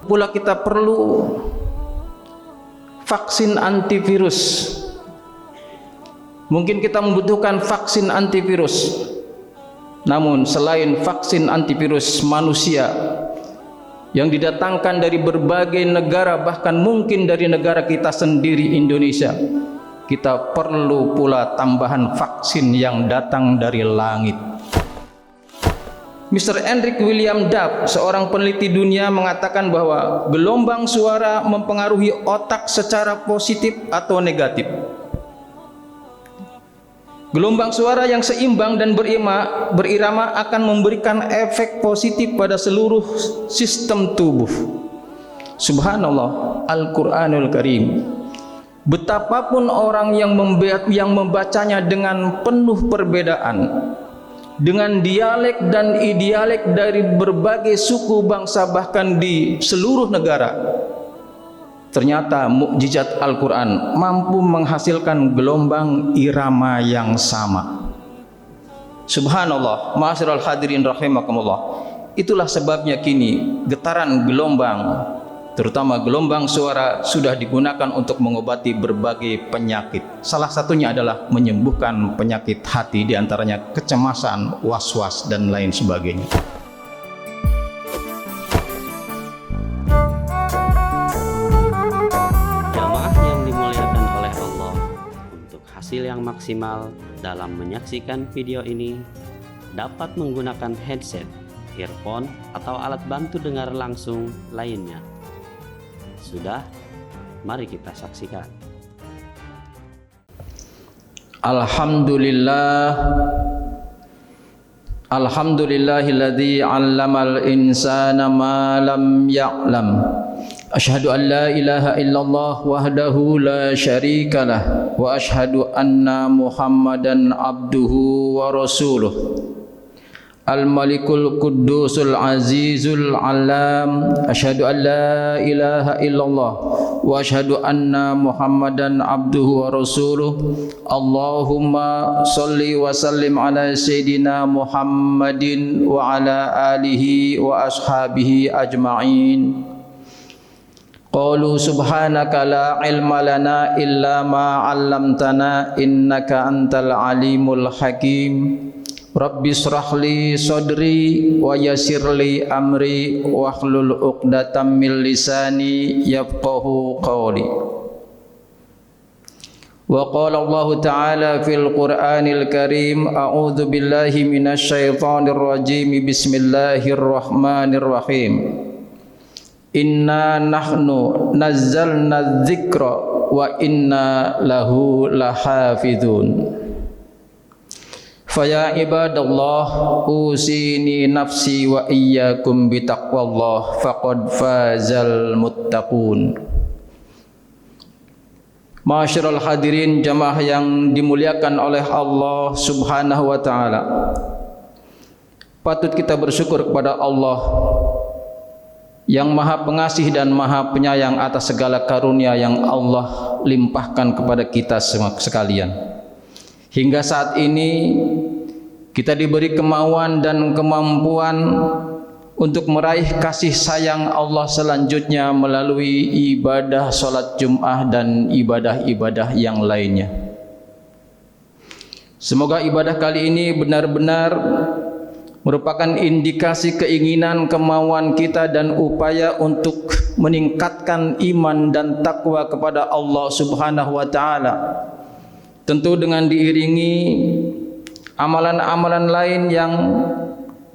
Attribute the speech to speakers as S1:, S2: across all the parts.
S1: Pula kita perlu vaksin antivirus. Mungkin kita membutuhkan vaksin antivirus. Namun selain vaksin antivirus manusia yang didatangkan dari berbagai negara, bahkan mungkin dari negara kita sendiri Indonesia, kita perlu pula tambahan vaksin yang datang dari langit. Mr. Hendrik William Dubb, seorang peneliti dunia, mengatakan bahwa gelombang suara mempengaruhi otak secara positif atau negatif. Gelombang suara yang seimbang dan berirama akan memberikan efek positif pada seluruh sistem tubuh. Subhanallah, Al-Quranul Karim. Betapapun orang yang membacanya dengan penuh perbedaan, dengan dialek dan idialek dari berbagai suku bangsa bahkan di seluruh negara, ternyata mukjizat Al-Quran mampu menghasilkan gelombang irama yang sama. Subhanallah, ma'asyiral hadirin rahimakumullah. Itulah sebabnya kini getaran gelombang, terutama gelombang suara, sudah digunakan untuk mengobati berbagai penyakit. Salah satunya adalah menyembuhkan penyakit hati, diantaranya kecemasan, was-was, dan lain sebagainya.
S2: Jamaah yang dimuliakan oleh Allah, untuk hasil yang maksimal dalam menyaksikan video ini, dapat menggunakan headset, earphone, atau alat bantu dengar langsung lainnya. Sudah, mari kita saksikan.
S1: Alhamdulillahilladzi 'allamal insana ma lam ya'lam. Asyhadu an la ilaha illallah wahdahu la syarikalah wa asyhadu anna Muhammadan abduhu wa rasuluh. Al-Malikul Quddusul Azizul Alam. Asyhadu an la ilaha illallah wa asyhadu anna Muhammadan abduhu wa rasuluh. Allahumma salli wa sallim ala Sayyidina Muhammadin wa ala alihi wa ashabihi ajma'in. Qalu subhanaka la ilma lana illa ma 'allamtana innaka antal alimul hakim. Rabbi shrah li sadri wa yassir li amri wahlul 'uqdatam min lisani yafqahu qawli. Wa qala Allah ta'ala fil Qur'anil Karim, a'udzu billahi minasy syaithanir rajim, bismillahirrahmanirrahim. Inna nahnu nazzalna dzikra wa inna lahu lahafizun. Faya ibadallah, usini nafsi wa iyyakum bitaqwallah faqad fazal muttaqun. Ma'asyiral hadirin, jamaah yang dimuliakan oleh Allah Subhanahu wa taala, patut kita bersyukur kepada Allah yang Maha Pengasih dan Maha Penyayang atas segala karunia yang Allah limpahkan kepada kita sekalian. Hingga saat ini kita diberi kemauan dan kemampuan untuk meraih kasih sayang Allah selanjutnya melalui ibadah sholat Jum'ah dan ibadah-ibadah yang lainnya. Semoga ibadah kali ini benar-benar merupakan indikasi keinginan, kemauan kita dan upaya untuk meningkatkan iman dan takwa kepada Allah Subhanahu wa taala. Tentu dengan diiringi amalan-amalan lain yang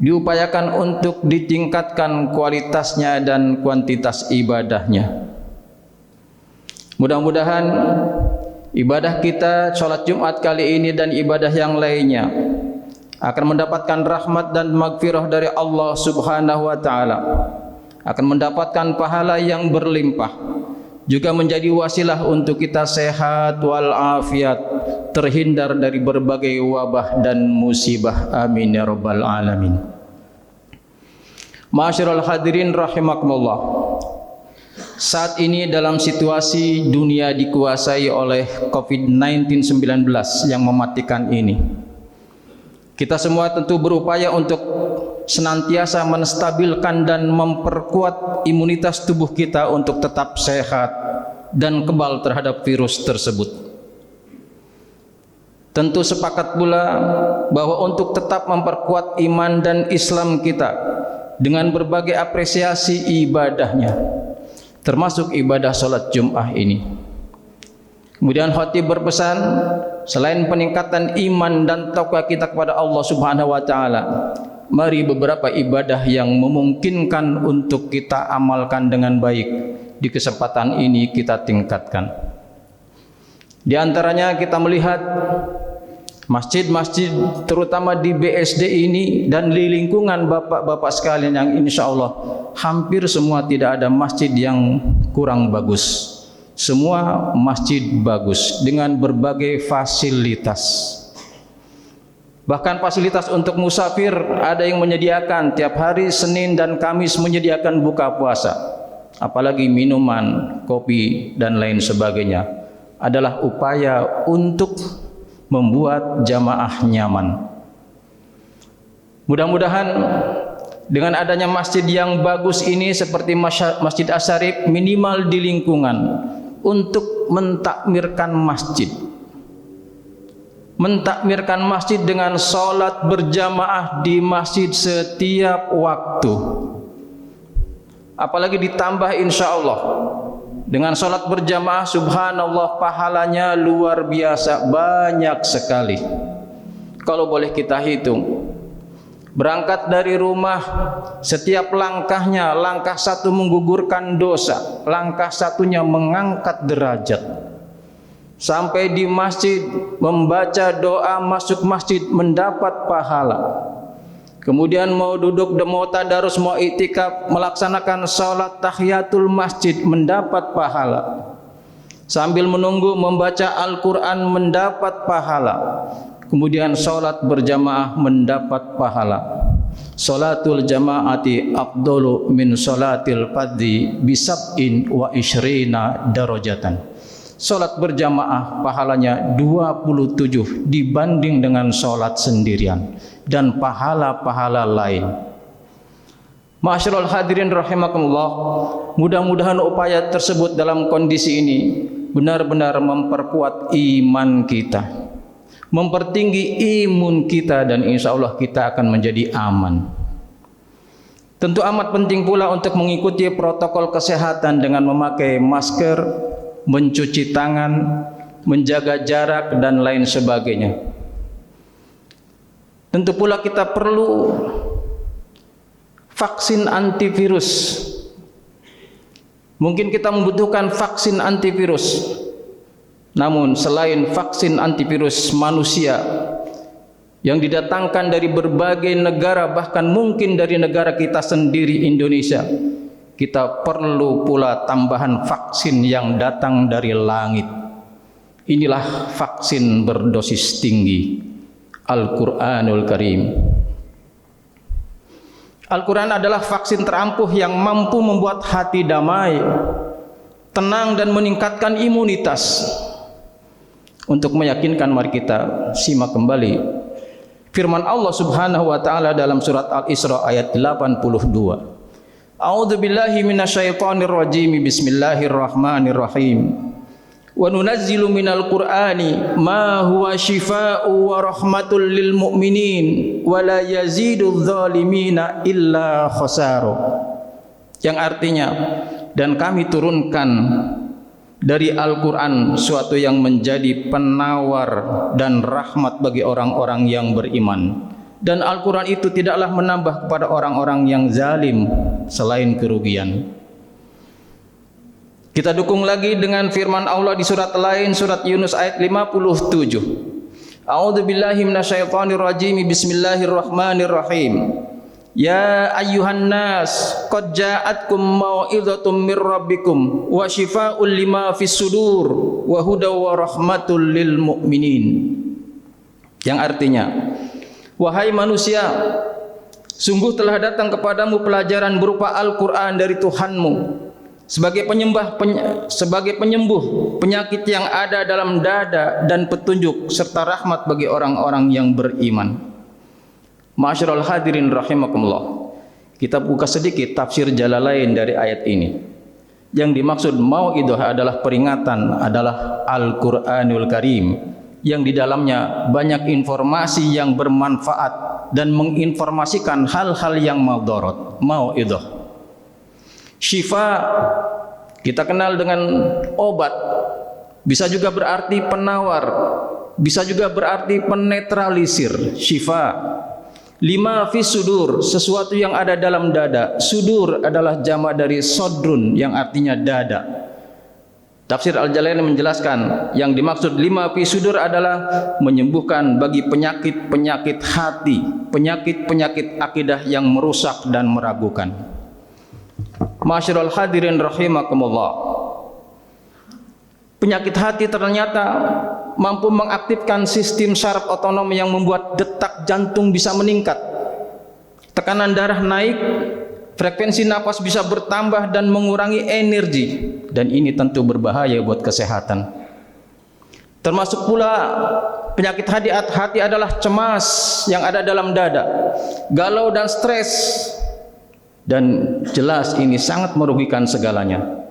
S1: diupayakan untuk ditingkatkan kualitasnya dan kuantitas ibadahnya. Mudah-mudahan ibadah kita sholat Jumat kali ini dan ibadah yang lainnya akan mendapatkan rahmat dan maghfirah dari Allah Subhanahu wa taala, akan mendapatkan pahala yang berlimpah, juga menjadi wasilah untuk kita sehat walafiat, terhindar dari berbagai wabah dan musibah. Amin ya rabbal alamin. Ma'asyiral hadirin rahimakumullah, saat ini dalam situasi dunia dikuasai oleh COVID-19 yang mematikan ini, kita semua tentu berupaya untuk senantiasa menstabilkan dan memperkuat imunitas tubuh kita untuk tetap sehat dan kebal terhadap virus tersebut. Tentu sepakat pula bahwa untuk tetap memperkuat iman dan Islam kita dengan berbagai apresiasi ibadahnya, termasuk ibadah salat Jumat ini. Kemudian khatib berpesan, selain peningkatan iman dan takwa kita kepada Allah Subhanahu wa taala, mari beberapa ibadah yang memungkinkan untuk kita amalkan dengan baik di kesempatan ini kita tingkatkan. Di antaranya kita melihat masjid-masjid terutama di BSD ini dan di lingkungan bapak-bapak sekalian yang insya Allah hampir semua tidak ada masjid yang kurang bagus. Semua masjid bagus dengan berbagai fasilitas. Bahkan fasilitas untuk musafir ada yang menyediakan tiap hari Senin dan Kamis menyediakan buka puasa. Apalagi minuman, kopi dan lain sebagainya adalah upaya untuk membuat jamaah nyaman. Mudah-mudahan dengan adanya masjid yang bagus ini seperti Masjid Asy-Syarif minimal di lingkungan untuk mentakmirkan masjid. Mentakmirkan masjid dengan sholat berjamaah di masjid setiap waktu. Apalagi ditambah insya Allah dengan sholat berjamaah, subhanallah pahalanya luar biasa banyak sekali. Kalau boleh kita hitung, berangkat dari rumah setiap langkahnya, langkah satu menggugurkan dosa, langkah satunya mengangkat derajat. Sampai di masjid membaca doa masuk masjid mendapat pahala. Kemudian mau duduk, mau tadarus, mau iktikaf, melaksanakan sholat tahiyatul masjid mendapat pahala. Sambil menunggu membaca Al-Quran mendapat pahala. Kemudian sholat berjamaah mendapat pahala. Sholatul jamaati afdalu min sholatil fadhi bisab'in wa isyrina darajatan. Sholat berjamaah pahalanya 27 dibanding dengan sholat sendirian dan pahala-pahala lain. Ma'asyiral hadirin rahimakumullah, mudah-mudahan upaya tersebut dalam kondisi ini benar-benar memperkuat iman kita, mempertinggi imun kita, dan insya Allah kita akan menjadi aman. Tentu amat penting pula untuk mengikuti protokol kesehatan dengan memakai masker, mencuci tangan, menjaga jarak dan lain sebagainya. Tentu pula kita perlu vaksin antivirus. Mungkin kita membutuhkan vaksin antivirus. Namun selain vaksin antivirus manusia yang didatangkan dari berbagai negara, bahkan mungkin dari negara kita sendiri Indonesia, kita perlu pula tambahan vaksin yang datang dari langit. Inilah vaksin berdosis tinggi, Al-Quranul Karim. Al-Quran adalah vaksin terampuh yang mampu membuat hati damai, tenang dan meningkatkan imunitas. Untuk meyakinkan, mari kita simak kembali firman Allah Subhanahu wa taala dalam surat Al-Isra ayat 82. A'udzu billahi minasyaitonir rajim. Bismillahirrahmanirrahim. Wa nunazzilu minal Qur'ani ma huwa syifaa'u wa rahmatul lil mu'minin wa la yazidudz zalimina illa khasara. Yang artinya, dan kami turunkan dari Al-Quran suatu yang menjadi penawar dan rahmat bagi orang-orang yang beriman. Dan Al-Quran itu tidaklah menambah kepada orang-orang yang zalim selain kerugian. Kita dukung lagi dengan firman Allah di surat lain, surat Yunus ayat 57. A'udzu billahi minasyaitonir rajim. Bismillahirrahmanirrahim. Ya ayyuhan nas qad ja'atkum mau'izatum mir rabbikum wa shifaa'un lima fis sudur wa hudaw wa rahmatul lil mu'minin. Yang artinya, wahai manusia, sungguh telah datang kepadamu pelajaran berupa Al-Quran dari Tuhanmu sebagai penyembuh penyakit yang ada dalam dada dan petunjuk serta rahmat bagi orang-orang yang beriman. Ma'asyiral hadirin rahimakumullah. Kita buka sedikit tafsir Jalalain dari ayat ini. Yang dimaksud mau'idhah adalah peringatan, adalah Al-Qur'anul Karim yang di dalamnya banyak informasi yang bermanfaat dan menginformasikan hal-hal yang madarat. Mau'idhah. Syifa kita kenal dengan obat, bisa juga berarti penawar, bisa juga berarti penetralisir. Syifa. Lima fi sudur, sesuatu yang ada dalam dada. Sudur adalah jamak dari sodrun yang artinya dada. Tafsir Al-Jalalain menjelaskan yang dimaksud lima fi sudur adalah menyembuhkan bagi penyakit-penyakit hati, penyakit-penyakit akidah yang merusak dan meragukan. Ma'asyiral hadirin rahimakumullah. Penyakit hati ternyata mampu mengaktifkan sistem saraf otonom yang membuat detak jantung bisa meningkat, tekanan darah naik, frekuensi napas bisa bertambah dan mengurangi energi, dan ini tentu berbahaya buat kesehatan. Termasuk pula penyakit hati adalah cemas yang ada dalam dada, galau dan stres, dan jelas ini sangat merugikan segalanya.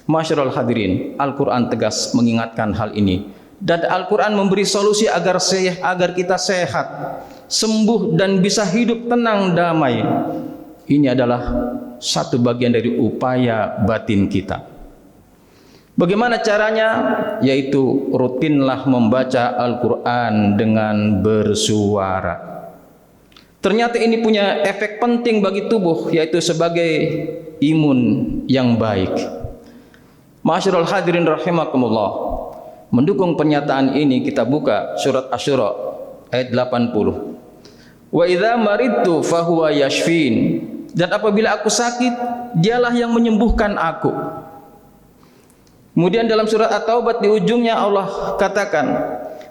S1: Masyarul hadirin, Al-Quran tegas mengingatkan hal ini, dan Al-Quran memberi solusi agar kita sehat, sembuh dan bisa hidup tenang damai. Ini adalah satu bagian dari upaya batin kita. Bagaimana caranya? Yaitu rutinlah membaca Al-Quran dengan bersuara. Ternyata ini punya efek penting bagi tubuh, yaitu sebagai imun yang baik. Ma'asyiral hadirin rahimakumullah. Mendukung pernyataan ini kita buka surat Asy-Syura ayat 80. Wa idza maridtu fahuwa yashfin. Dan apabila aku sakit, dialah yang menyembuhkan aku. Kemudian dalam surat At-Taubah di ujungnya Allah katakan,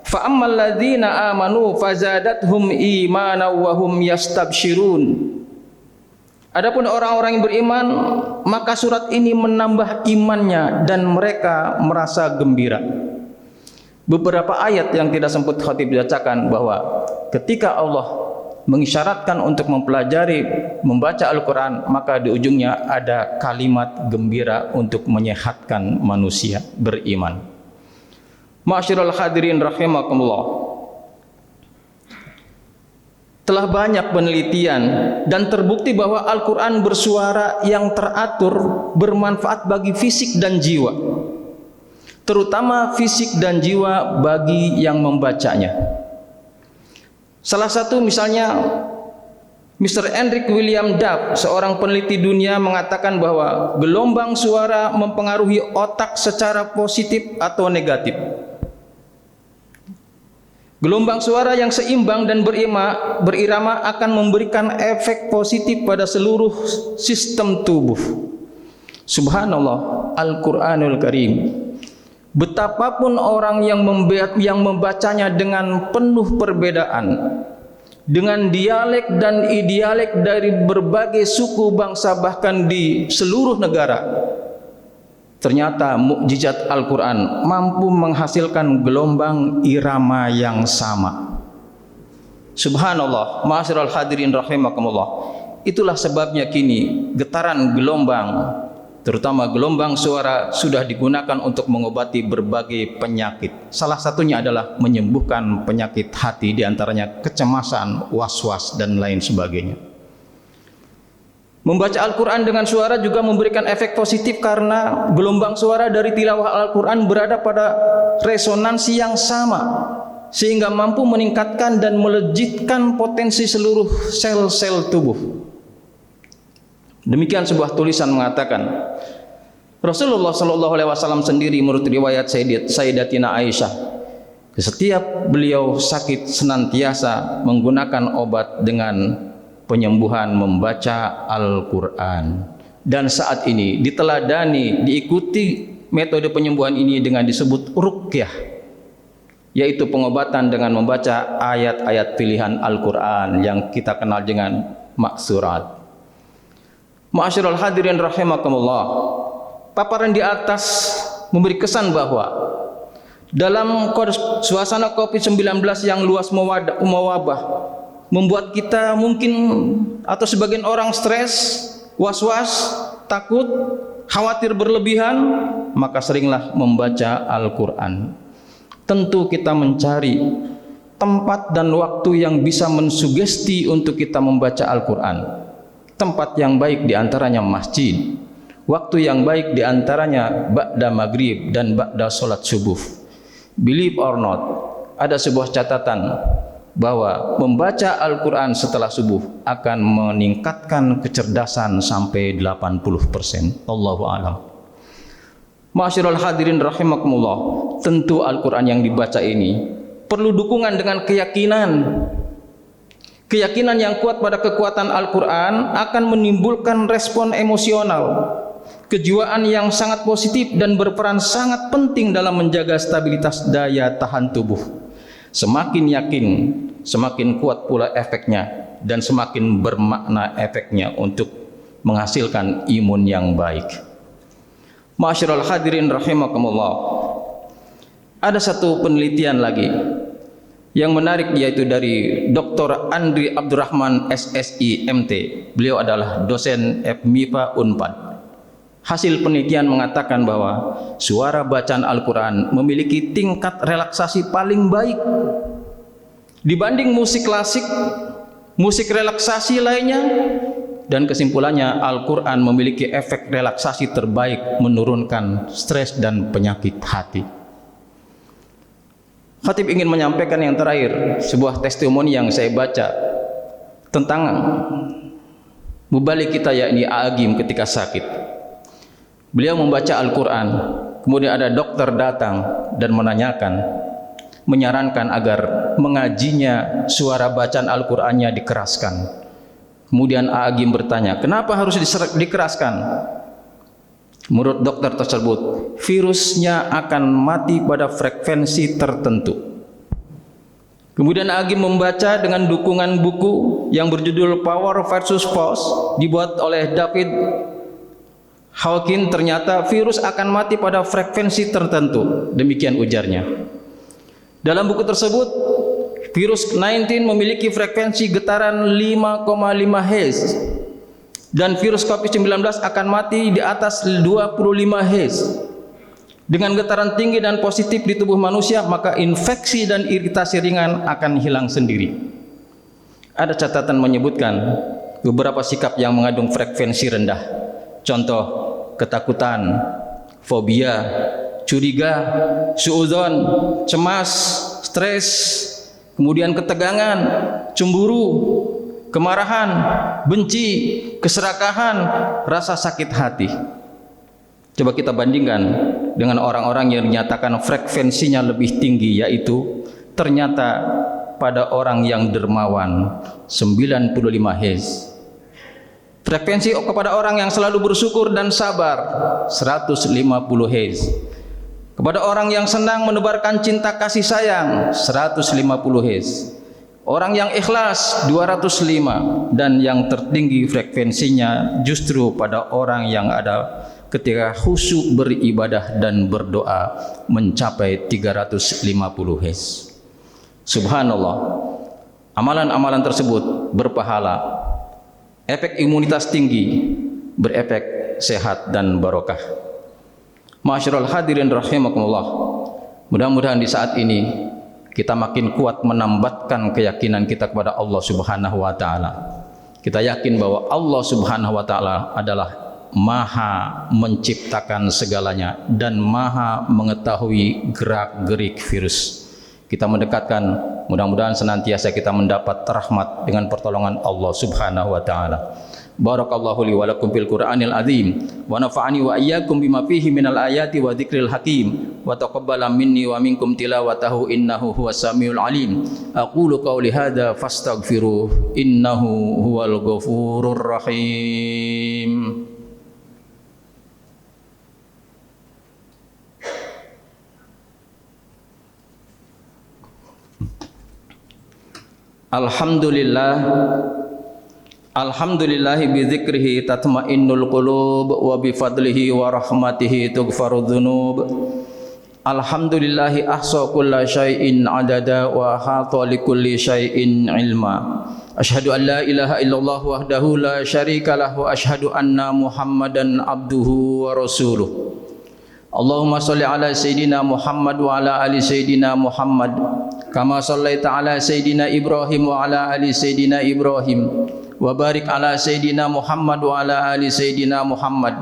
S1: fa ammal ladzina amanu fazadathum imanan wa hum yastabsyirun. Adapun orang-orang yang beriman, maka surat ini menambah imannya dan mereka merasa gembira. Beberapa ayat yang tidak sempat khatib bacakan bahwa ketika Allah mengisyaratkan untuk mempelajari membaca Al-Quran, maka di ujungnya ada kalimat gembira untuk menyehatkan manusia beriman. Ma'asyiral hadirin rahimakumullah. Telah banyak penelitian dan terbukti bahwa Al-Quran bersuara yang teratur bermanfaat bagi fisik dan jiwa, terutama fisik dan jiwa bagi yang membacanya. Salah satu misalnya Mr. Hendrik William Duff, seorang peneliti dunia, mengatakan bahwa gelombang suara mempengaruhi otak secara positif atau negatif. Gelombang suara yang seimbang dan berirama akan memberikan efek positif pada seluruh sistem tubuh. Subhanallah, Al-Quranul Karim. Betapapun orang yang membacanya dengan penuh perbedaan, dengan dialek dan idialek dari berbagai suku bangsa bahkan di seluruh negara, ternyata mukjizat Al-Quran mampu menghasilkan gelombang irama yang sama. Subhanallah, ma'asyiral hadirin rahimakumullah. Itulah sebabnya kini getaran gelombang, terutama gelombang suara, sudah digunakan untuk mengobati berbagai penyakit. Salah satunya adalah menyembuhkan penyakit hati, diantaranya kecemasan, was-was, dan lain sebagainya. Membaca Al-Quran dengan suara juga memberikan efek positif karena gelombang suara dari tilawah Al-Quran berada pada resonansi yang sama, sehingga mampu meningkatkan dan melejitkan potensi seluruh sel-sel tubuh. Demikian sebuah tulisan mengatakan, Rasulullah SAW sendiri menurut riwayat Sayyidatina Aisyah, setiap beliau sakit senantiasa menggunakan obat dengan penyembuhan membaca Al-Quran. Dan saat ini diteladani, diikuti metode penyembuhan ini dengan disebut ruqyah, yaitu pengobatan dengan membaca ayat-ayat pilihan Al-Quran yang kita kenal dengan maksurat. Ma'asyiral hadirin rahimakumullah. Paparan di atas memberi kesan bahwa dalam suasana COVID-19 yang luas mewabah, membuat kita mungkin atau sebagian orang stres, was-was, takut, khawatir berlebihan, maka seringlah membaca Al-Quran. Tentu kita mencari tempat dan waktu yang bisa mensugesti untuk kita membaca Al-Quran. Tempat yang baik diantaranya masjid, waktu yang baik diantaranya ba'da maghrib dan ba'da sholat subuh. Believe or not, ada sebuah catatan bahwa membaca Al-Quran setelah subuh akan meningkatkan kecerdasan sampai 80%. Allahu a'lam. Ma'asyiral hadirin rahimakumullah, tentu Al-Quran yang dibaca ini perlu dukungan dengan keyakinan. Keyakinan yang kuat pada kekuatan Al-Quran akan menimbulkan respon emosional, kejiwaan yang sangat positif dan berperan sangat penting dalam menjaga stabilitas daya tahan tubuh. Semakin yakin, semakin kuat pula efeknya dan semakin bermakna efeknya untuk menghasilkan imun yang baik. Ma'asyiral hadirin rahimakumullah. Ada satu penelitian lagi yang menarik, yaitu dari Dr. Andri Abdurrahman SSI MT. Beliau adalah dosen FMIPA Unpad. Hasil penelitian mengatakan bahwa suara bacaan Al-Quran memiliki tingkat relaksasi paling baik dibanding musik klasik, musik relaksasi lainnya, dan kesimpulannya Al-Quran memiliki efek relaksasi terbaik menurunkan stres dan penyakit hati. Khatib ingin menyampaikan yang terakhir, sebuah testimoni yang saya baca tentang mubalik kita, yakni Agim ketika sakit. Beliau membaca Al-Quran, kemudian ada dokter datang dan menyarankan agar mengajinya suara bacaan Al-Qurannya dikeraskan. Kemudian Agim bertanya, kenapa harus dikeraskan? Menurut dokter tersebut, virusnya akan mati pada frekuensi tertentu. Kemudian Agim membaca dengan dukungan buku yang berjudul Power versus Force, dibuat oleh David Hawkins. Ternyata virus akan mati pada frekuensi tertentu, demikian ujarnya. Dalam buku tersebut, virus 19 memiliki frekuensi getaran 5,5 Hz dan virus COVID-19 akan mati di atas 25 Hz. Dengan getaran tinggi dan positif di tubuh manusia, maka infeksi dan iritasi ringan akan hilang sendiri. Ada catatan menyebutkan beberapa sikap yang mengandung frekuensi rendah. Contoh, ketakutan, fobia, curiga, suudzon, cemas, stres, kemudian ketegangan, cemburu, kemarahan, benci, keserakahan, rasa sakit hati. Coba kita bandingkan dengan orang-orang yang dinyatakan frekuensinya lebih tinggi, yaitu ternyata pada orang yang dermawan 95 Hz. Frekuensi kepada orang yang selalu bersyukur dan sabar 150 Hz. Kepada orang yang senang menebarkan cinta kasih sayang 150 Hz. Orang yang ikhlas 205, dan yang tertinggi frekuensinya justru pada orang yang ada ketika khusyuk beribadah dan berdoa mencapai 350 Hz. Subhanallah, amalan-amalan tersebut berpahala, efek imunitas tinggi, berefek sehat dan barokah. Ma'asyiral hadirin rahimakumullah, mudah-mudahan di saat ini kita makin kuat menambatkan keyakinan kita kepada Allah Subhanahu wa taala. Kita yakin bahwa Allah Subhanahu wa taala adalah Maha menciptakan segalanya dan Maha mengetahui gerak-gerik virus. Kita mendekatkan, mudah-mudahan senantiasa kita mendapat rahmat dengan pertolongan Allah Subhanahu wa taala. Barakallahu li wa lakum fil Qur'anil azim wa nafa'ani wa iyyakum bima fihi minal ayati wa dzikril hakim wa taqabbala minni wa minkum tilawatahu innahu huwas samiul alim. Aqulu qawli hadza fastaghfiruh innahu huwal ghafurur rahim. Alhamdulillahi bi dzikrihi tatmainnul qulub wa bi fadlihi wa rahmatihi tughfarudz dzunub Alhamdulillahi ahsa kulla syai'in adada wa ahata likulli syai'in ilma. Asyhadu an la ilaha illallah wahdahu la syarikalah wa asyhadu anna Muhammadan abduhu wa rasuluh. Allahumma shalli ala sayidina Muhammad wa ala ali sayidina Muhammad kama shallaita ala sayidina Ibrahim wa ala ali sayidina Ibrahim wa barik ala sayidina Muhammad wa ala ali sayidina Muhammad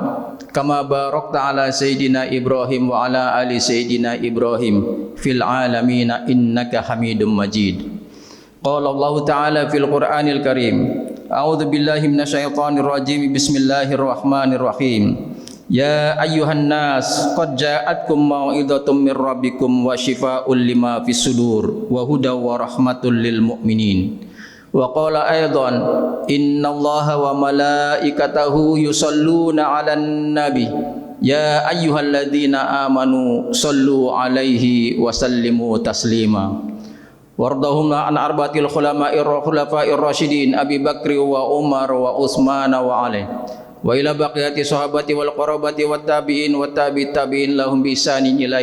S1: kama barakta ala sayidina Ibrahim wa ala ali sayidina Ibrahim fil alamin innaka Hamidum Majid. Qala Allah Ta'ala fil Qur'anil Karim, a'udzu billahi minasyaitonir rajim, bismillahirrahmanirrahim. Ya ayyuhan nas qad ja'atkum mau'izatum mir rabbikum wa shifaa'un lima fis sudur wa hudaw wa rahmatul lil mu'minin. Wa qala aidan innallaha wa malaikatahu yusalluna 'alan nabi ya ayyuhalladzina amanu sallu 'alaihi wa sallimu taslima. Wardahumna an arba'atil khulafa'ir rasyidin Abi Bakri wa Umar wa Utsman wa Ali wa ila baqiyati sahabati wal qarabati wat tabi'in wat tabi'in lahum bi ihsanin ila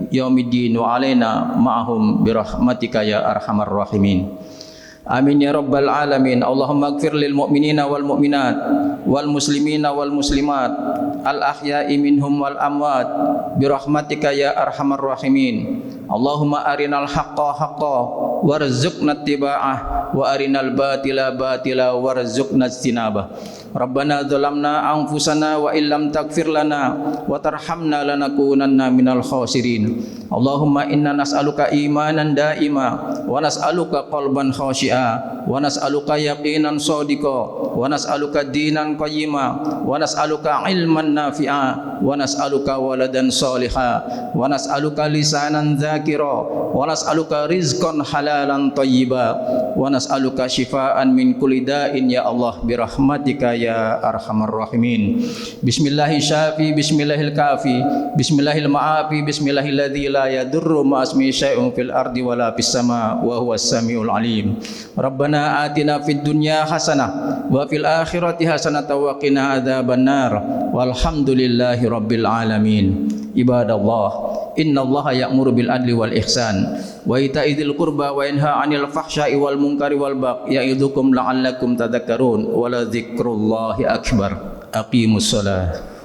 S1: yaumiddin wa alaina ma'ahum bi rahmatika ya arhamar rahimin. Amin ya rabbal alamin. Allahumma ighfir lil mu'minina wal mu'minat wal muslimina wal muslimat al ahya'i minhum wal amwat bi rahmatika ya arhamar rahimin. Allahumma arinal haqqa haqqan warzuqna ittiba'ah wa arinal batila batila warzuqna ijtinabah. Rabbana zalamna anfusana wa illam taghfir lana wa tarhamna lanakunanna minal khasirin. Allahumma inna nas'aluka imanan daima wa nas'aluka qalban khashi'a wa nas'aluka yaqinan shadiqa wa nas'aluka dinan qayyima wa nas'aluka ilman nafi'a wa nas'aluka waladan shaliha wa nas'aluka lisanan dzakira wa nas'aluka rizqan halalan thayyiba wa nas'aluka shifaan min kulli da'in ya Allah bi rahmatika ya arhamar rahimin. Bismillahir syafi bismillahil kafi bismillahil ma'afi bismillahil ladzi la yadurru ma ismi syai'un fil ardi wala fis sama wa huwas samiul alim. Rabbana atina fid dunya hasanah wa fil akhirati hasanah wa qina adzabannar walhamdulillahi rabbil alamin. Ibadallah, innallaha ya'muru bil adli wal ihsan wa ita'idzil qurba wa yanha 'anil fahsya'i wal munkari wal baghi ya'idzukum la'allakum tadhakkarun wa la dzikrullahi akbar. Aqimus shalah.